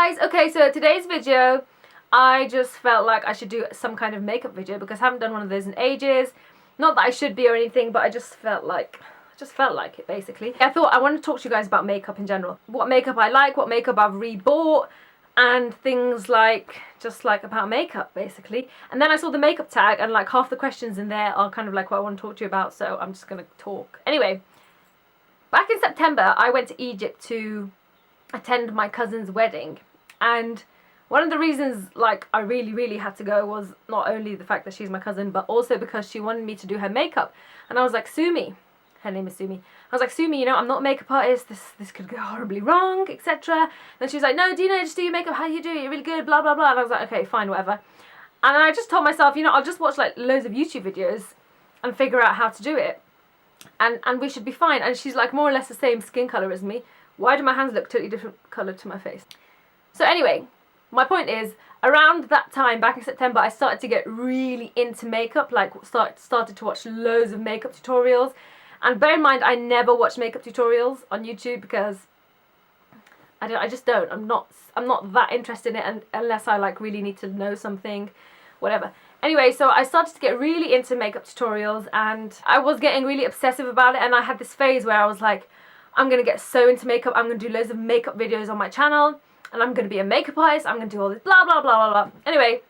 guys, okay, so today's video, I just felt like I should do some kind of makeup video because I haven't done one of those in ages. Not that I should be or anything, but I just felt like it basically. I thought I wanted to talk to you guys about makeup in general. What makeup I like, what makeup I've rebought, and things like, just like about makeup basically. And then I saw the makeup tag and like half the questions in there are kind of like what I want to talk to you about, so I'm just gonna talk. Anyway, back in September I went to Egypt to attend my cousin's wedding, and one of the reasons like I really had to go was not only the fact that she's my cousin, but also because she wanted me to do her makeup. And I was like, Sumi, her name is Sumi, I was like, Sumi, you know, I'm not a makeup artist, this could go horribly wrong, etc. And she was like, no, do you know, just do your makeup how you do it, you're really good, blah blah blah. And I was like, okay, fine, whatever. And I just told myself, you know, I'll just watch like loads of YouTube videos and figure out how to do it, and we should be fine. And she's like more or less the same skin colour as me. Why do my hands look totally different colour to my face? So anyway, my point is, around that time, back in September, I started to get really into makeup, like started to watch loads of makeup tutorials. And bear in mind, I never watch makeup tutorials on YouTube because I just don't. I'm not that interested in it unless I like really need to know something, whatever. Anyway, so I started to get really into makeup tutorials and I was getting really obsessive about it, and I had this phase where I was like, I'm going to get so into makeup, I'm going to do loads of makeup videos on my channel, and I'm going to be a makeup artist, I'm going to do all this blah blah blah blah blah. Anyway,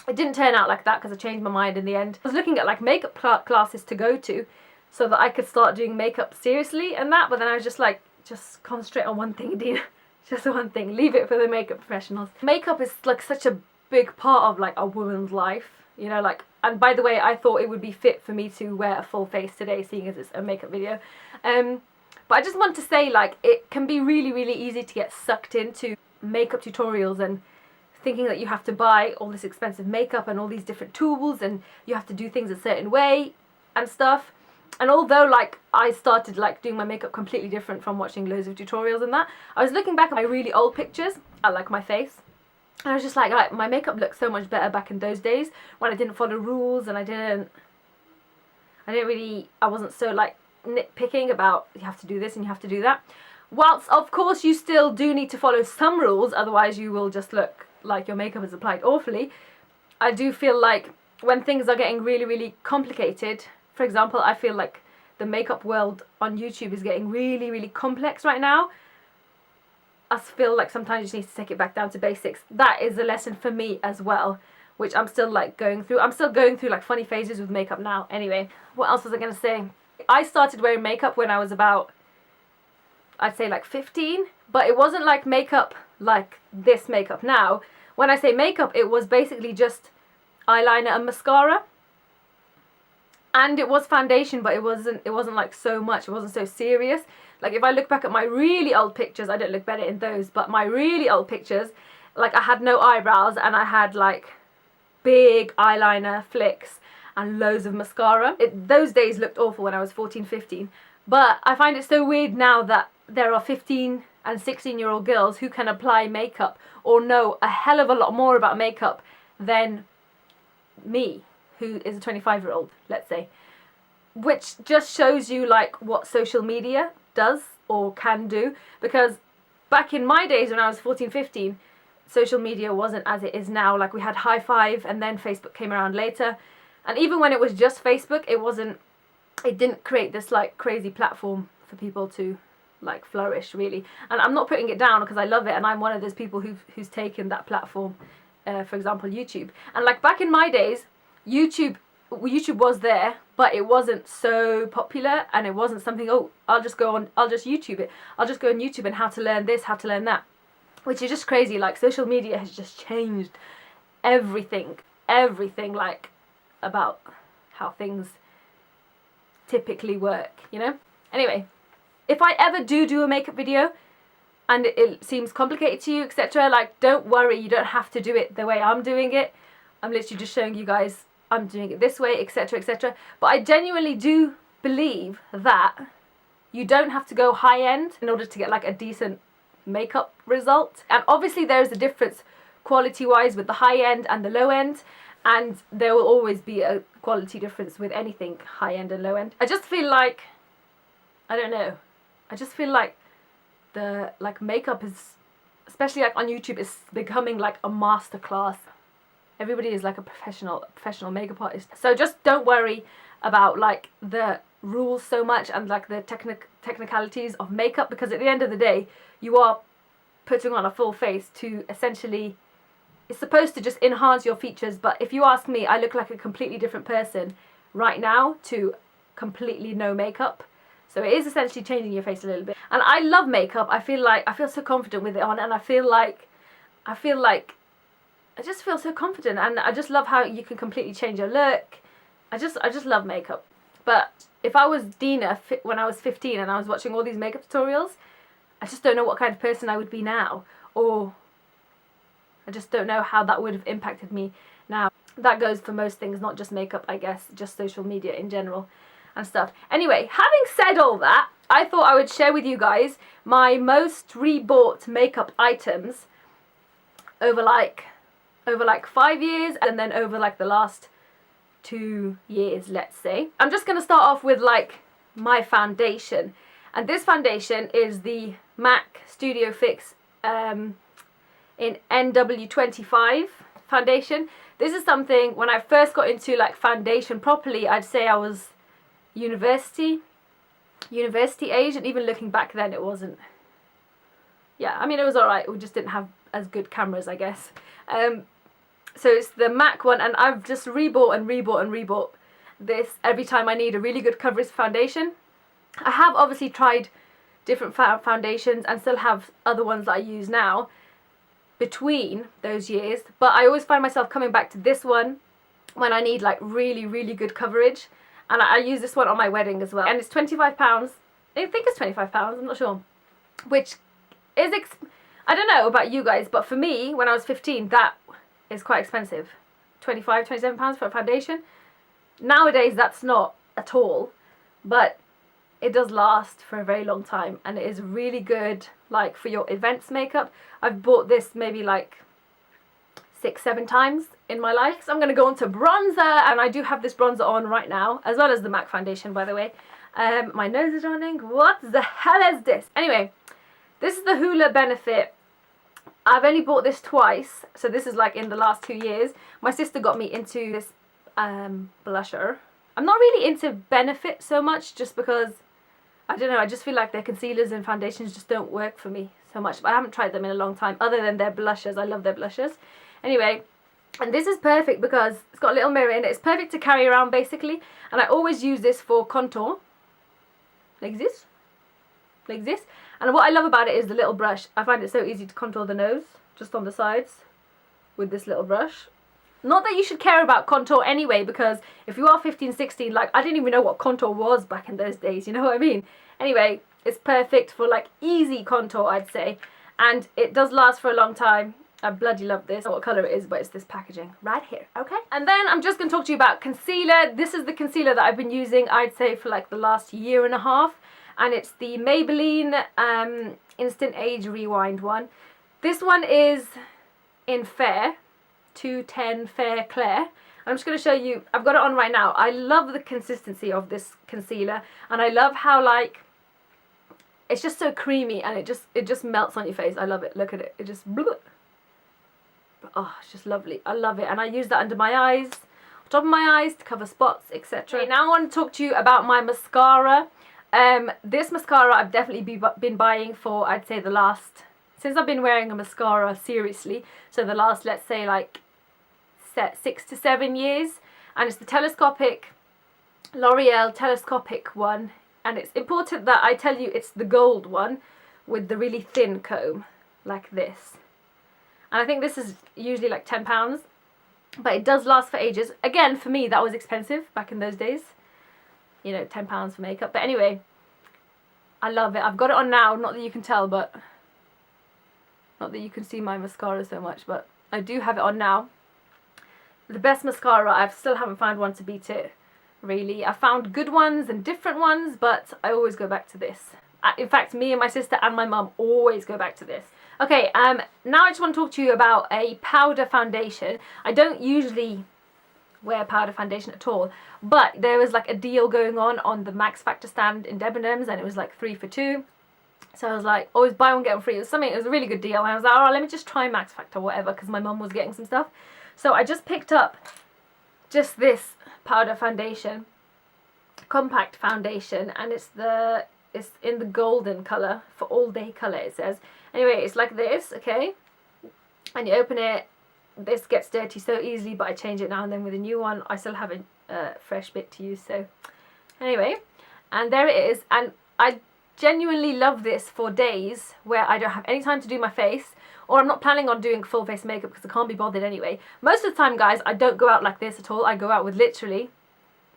it didn't turn out like that because I changed my mind in the end. I was looking at like makeup classes to go to so that I could start doing makeup seriously and that, but then I was just like, just concentrate on one thing, Dina. Just one thing, leave it for the makeup professionals. Makeup is like such a big part of like a woman's life, you know, like, and by the way, I thought it would be fit for me to wear a full face today, seeing as it's a makeup video. But I just want to say, like, it can be really easy to get sucked into makeup tutorials and thinking that you have to buy all this expensive makeup and all these different tools and you have to do things a certain way and stuff. And although like I started like doing my makeup completely different from watching loads of tutorials and that, I was looking back at my really old pictures at like my face, and I was just like my makeup looked so much better back in those days when I didn't follow rules and I wasn't so like nitpicking about you have to do this and you have to do that. Whilst of course you still do need to follow some rules, otherwise you will just look like your makeup is applied awfully. I do feel like when things are getting really complicated, for example, I feel like the makeup world on YouTube is getting really complex right now. I feel like sometimes you just need to take it back down to basics. That is a lesson for me as well, which I'm still like going through. I'm still going through like funny phases with makeup now. Anyway, what else was I going to say? I started wearing makeup when I was about, I'd say like 15, but it wasn't like makeup like this makeup now. When I say makeup, it was basically just eyeliner and mascara. And it was foundation, but it wasn't like so much, it wasn't so serious. Like if I look back at my really old pictures, I don't look better in those, but my really old pictures, like I had no eyebrows and I had like big eyeliner flicks and loads of mascara. Those days looked awful when I was 14, 15. But I find it so weird now that there are 15 and 16-year-old girls who can apply makeup or know a hell of a lot more about makeup than me, who is a 25-year-old, let's say. Which just shows you like what social media does or can do. Because back in my days when I was 14, 15, social media wasn't as it is now. Like we had High Five and then Facebook came around later. And even when it was just Facebook, it didn't create this like crazy platform for people to like flourish really. And I'm not putting it down because I love it and I'm one of those people who's taken that platform, for example YouTube. And like back in my days, YouTube was there, but it wasn't so popular and it wasn't something, oh, I'll just YouTube it. I'll just go on YouTube and how to learn this, how to learn that. Which is just crazy. Like social media has just changed everything like about how things typically work, you know? Anyway, if I ever do a makeup video and it seems complicated to you, etc., like don't worry, you don't have to do it the way I'm doing it. I'm literally just showing you guys I'm doing it this way, etc, etc. But I genuinely do believe that you don't have to go high end in order to get like a decent makeup result. And obviously there is a difference quality wise with the high end and the low end, and there will always be a quality difference with anything high end and low end. I just feel like, I don't know, I just feel like the makeup is especially like on YouTube, is becoming like a masterclass. Everybody is like a professional makeup artist. So just don't worry about like the rules so much and like the technicalities of makeup, because at the end of the day, you are putting on a full face to essentially, it's supposed to just enhance your features. But if you ask me, I look like a completely different person right now to completely no makeup. So it is essentially changing your face a little bit. And I love makeup. I feel so confident with it on, and I just feel so confident, and I just love how you can completely change your look. I just love makeup. But if I was Dina when I was 15 and I was watching all these makeup tutorials, I just don't know what kind of person I would be now, or I just don't know how that would have impacted me now. That goes for most things, not just makeup, I guess, just social media in general and stuff. Anyway, having said all that, I thought I would share with you guys my most rebought makeup items over like 5 years, and then over like the last 2 years, let's say. I'm just going to start off with like my foundation, and this foundation is the MAC Studio Fix in NW25 foundation. This is something, when I first got into like foundation properly, I'd say I was university age, and even looking back then, it wasn't, yeah, I mean, it was alright. We just didn't have as good cameras, I guess. So it's the MAC one, and I've just rebought this every time I need a really good coverage foundation. I have obviously tried different foundations and still have other ones that I use now between those years, but I always find myself coming back to this one when I need like really good coverage. And I use this one on my wedding as well, and it's £25. I think it's £25, I'm not sure, which is I don't know about you guys, but for me, when I was 15, that is quite expensive. £25, £27 for a foundation. Nowadays, that's not at all, but it does last for a very long time, and it is really good like for your events makeup. I've bought this maybe like 6-7 times in my life. So I'm going to go on to bronzer, and I do have this bronzer on right now, as well as the MAC foundation, by the way. My nose is running. What the hell is this? Anyway, this is the Hoola Benefit. I've only bought this twice, so this is like in the last 2 years. My sister got me into this blusher. I'm not really into Benefit so much, just because, I don't know, I just feel like their concealers and foundations just don't work for me so much. But I haven't tried them in a long time, other than their blushers. I love their blushers. Anyway, and this is perfect because it's got a little mirror in it. It's perfect to carry around, basically. And I always use this for contour. Like this. Like this. And what I love about it is the little brush. I find it so easy to contour the nose, just on the sides, with this little brush. Not that you should care about contour anyway, because if you are 15, 16, like, I didn't even know what contour was back in those days, you know what I mean? Anyway, it's perfect for like easy contour, I'd say. And it does last for a long time. I bloody love this. I don't know what colour it is, but it's this packaging right here, okay? And then I'm just going to talk to you about concealer. This is the concealer that I've been using, I'd say, for like the last 1.5 years. And it's the Maybelline Instant Age Rewind one. This one is in Fair, 210 Fair Clair. I'm just going to show you, I've got it on right now. I love the consistency of this concealer, and I love how like, it's just so creamy, and it just melts on your face. I love it. Look at it. It just, oh, it's just lovely. I love it. And I use that under my eyes, top of my eyes, to cover spots, etc. Okay, now I want to talk to you about my mascara. This mascara I've definitely been buying for, I'd say, since I've been wearing a mascara seriously, so the last, let's say, like 6 to 7 years. And it's the telescopic, L'Oreal telescopic one. And it's important that I tell you it's the gold one with the really thin comb, like this. And I think this is usually like £10, but it does last for ages. Again, for me, that was expensive back in those days. You know, £10 for makeup. But anyway, I love it. I've got it on now. Not that you can tell, but not that you can see my mascara so much, but I do have it on now. The best mascara. I still haven't found one to beat it, really. I found good ones and different ones, but I always go back to this. In fact, me and my sister and my mum always go back to this. Okay, now I just want to talk to you about a powder foundation. I don't usually wear powder foundation at all, but there was like a deal going on the Max Factor stand in Debenhams, and it was like 3 for 2. So I was like, always buy one, get one free. It was something, it was a really good deal. And I was like, oh, let me just try Max Factor or whatever, because my mum was getting some stuff. So I just picked up just this powder foundation, compact foundation, and it's in the golden colour, for all day colour it says. Anyway, it's like this, okay? And you open it, this gets dirty so easily, but I change it now and then with a new one. I still have a fresh bit to use, so anyway. And there it is, and I genuinely love this for days where I don't have any time to do my face, or I'm not planning on doing full face makeup because I can't be bothered anyway. Most of the time, guys, I don't go out like this at all. I go out with literally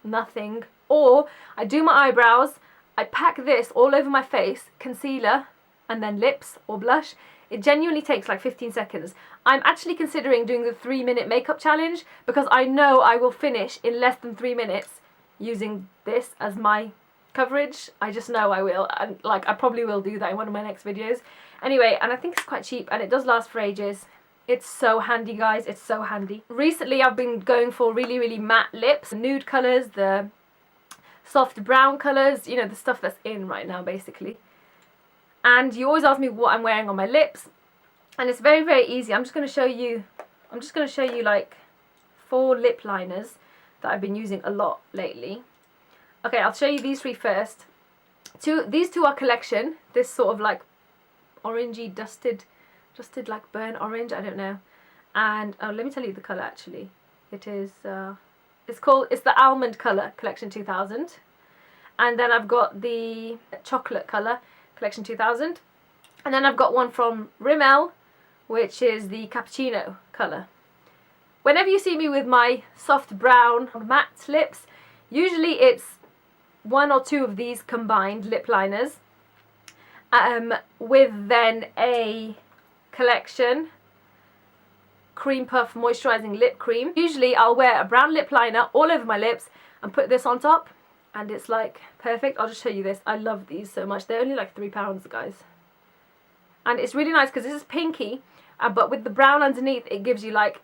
nothing. Or I do my eyebrows, I pack this all over my face, concealer, and then lips or blush. It genuinely takes like 15 seconds. I'm actually considering doing the 3-minute makeup challenge because I know I will finish in less than 3 minutes using this as my coverage. I just know I will, and like I probably will do that in one of my next videos. Anyway, and I think it's quite cheap and it does last for ages. It's so handy, guys, it's so handy. Recently I've been going for really, really matte lips, nude colours, the soft brown colours, you know, the stuff that's in right now basically. And you always ask me what I'm wearing on my lips, and it's very, very easy. I'm just going to show you like 4 lip liners that I've been using a lot lately. Okay, I'll show you these 3 first. These two are collection, this sort of like orangey dusted like burnt orange, I don't know. And oh, let me tell you the colour actually. It is it's the Almond colour, collection 2000. And then I've got the chocolate colour, collection 2000. And then I've got one from Rimmel, which is the cappuccino colour. Whenever you see me with my soft brown matte lips, usually it's 1 or 2 of these combined lip liners, with then a collection cream puff moisturising lip cream. Usually I'll wear a brown lip liner all over my lips and put this on top, and it's like perfect. I'll just show you this. I love these so much. They're only like £3, guys. And it's really nice because this is pinky, but with the brown underneath it gives you like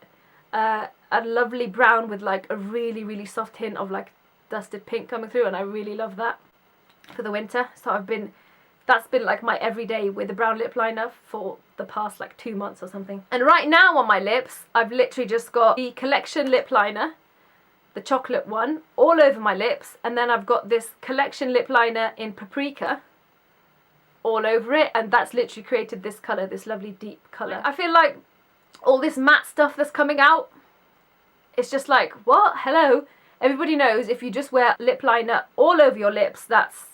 a lovely brown with like a really, really soft hint of like dusted pink coming through, and I really love that for the winter. So that's been like my everyday with a brown lip liner for the past like 2 months or something. And right now on my lips, I've literally just got the collection lip liner, the chocolate one, all over my lips, and then I've got this collection lip liner in paprika all over it, and that's literally created this colour, this lovely deep colour. I feel like all this matte stuff that's coming out, it's just like, what? Hello? Everybody knows if you just wear lip liner all over your lips, that's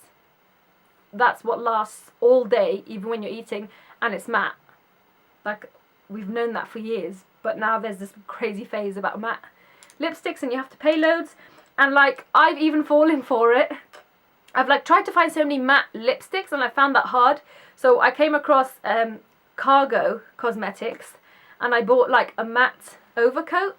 what lasts all day, even when you're eating, and it's matte. Like, we've known that for years, but now there's this crazy phase about matte lipsticks and you have to pay loads, and like, I've even fallen for it. I've like tried to find so many matte lipsticks and I found that hard. So I came across Cargo Cosmetics, and I bought like a matte overcoat.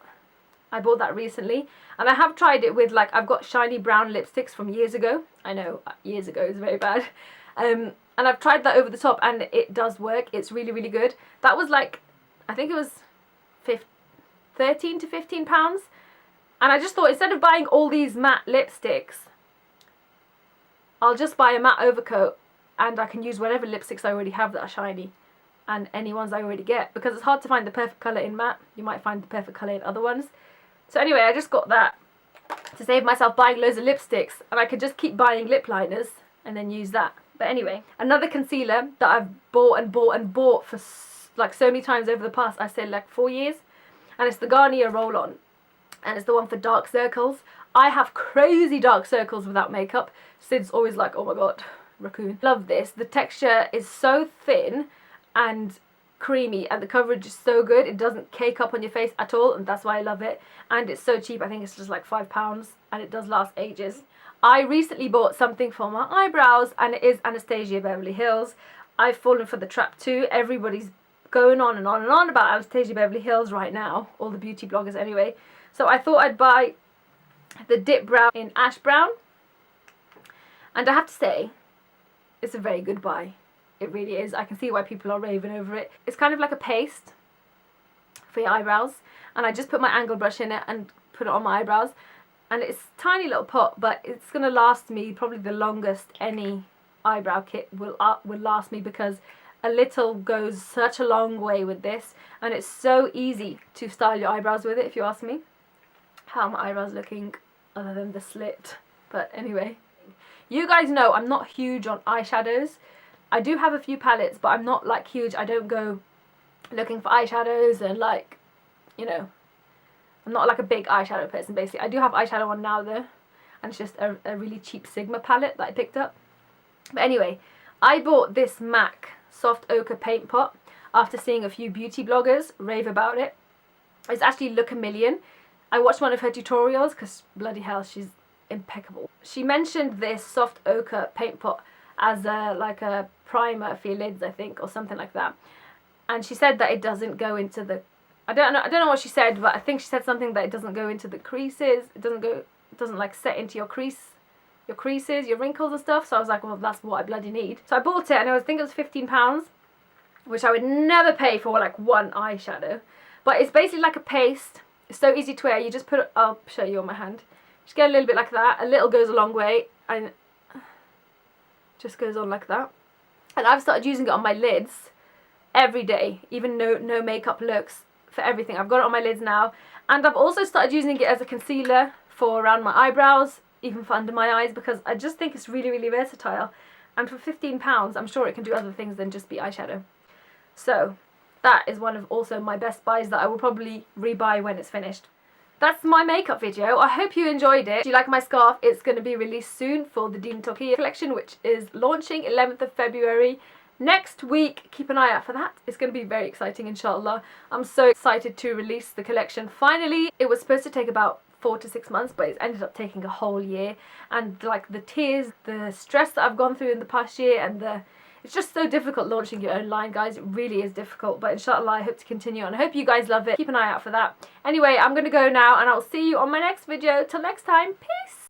I bought that recently, and I have tried it with like, I've got shiny brown lipsticks from years ago. I know, years ago is very bad. And I've tried that over the top and it does work. It's really, really good. That was like, I think it was 13 to 15 pounds. And I just thought, instead of buying all these matte lipsticks, I'll just buy a matte overcoat and I can use whatever lipsticks I already have that are shiny, and any ones I already get, because it's hard to find the perfect colour in matte. You might find the perfect colour in other ones. So anyway, I just got that to save myself buying loads of lipsticks, and I could just keep buying lip liners and then use that. But anyway, another concealer that I've bought and bought and bought for like so many times over the past, I say like 4 years, and it's the Garnier Roll-On, and it's the one for dark circles. I have crazy dark circles without makeup. Sid's always like, oh my god, raccoon. Love this. The texture is so thin and creamy, and the coverage is so good. It doesn't cake up on your face at all, and that's why I love it. And it's so cheap. I think it's just like £5, and it does last ages. I recently bought something for my eyebrows, and it is Anastasia Beverly Hills. I've fallen for the trap too. Everybody's going on and on and on about Anastasia Beverly Hills right now, all the beauty bloggers anyway. So I thought I'd buy the dip brown in ash brown, and I have to say, it's a very good buy. It really is. I can see why people are raving over it. It's kind of like a paste for your eyebrows, and I just put my angle brush in it and put it on my eyebrows, and it's a tiny little pot, but it's going to last me probably the longest any eyebrow kit will last me, because a little goes such a long way with this, and it's so easy to style your eyebrows with it, if you ask me. How are my eyebrows looking other than the slit? But anyway, you guys know I'm not huge on eyeshadows. I do have a few palettes, but I'm not like huge. I don't go looking for eyeshadows and like, you know, I'm not like a big eyeshadow person basically. I do have eyeshadow on now though, and it's just a really cheap Sigma palette that I picked up. But anyway, I bought this MAC soft ochre paint pot after seeing a few beauty bloggers rave about it. It's actually Look a Million. I watched one of her tutorials because bloody hell, she's impeccable. She mentioned this soft ochre paint pot as like a primer for your lids, I think, or something like that. And she said that it doesn't go into the, I don't know what she said, but I think she said something that it doesn't go into the creases. It doesn't like set into your creases, your wrinkles and stuff. So I was like, well, that's what I bloody need. So I bought it, and I think it was £15, which I would never pay for like one eyeshadow. But it's basically like a paste. It's so easy to wear. You just put it, I'll show you on my hand. Just get a little bit like that. A little goes a long way, and just goes on like that. And I've started using it on my lids every day, even no makeup looks, for everything. I've got it on my lids now, and I've also started using it as a concealer for around my eyebrows, even for under my eyes, because I just think it's really, really versatile. And for £15, I'm sure it can do other things than just be eyeshadow. So that is one of also my best buys that I will probably rebuy when it's finished. That's my makeup video. I hope you enjoyed it. If you like my scarf, it's going to be released soon for the Dean Tokia collection, which is launching 11th of February next week. Keep an eye out for that. It's going to be very exciting, inshallah. I'm so excited to release the collection finally. It was supposed to take about 4 to 6 months, but it's ended up taking a whole year. And like the tears, the stress that I've gone through in the past year, and it's just so difficult launching your own line, guys. It really is difficult, but inshallah I hope to continue on. I hope you guys love it. Keep an eye out for that. Anyway, I'm going to go now, and I'll see you on my next video. Till next time, peace!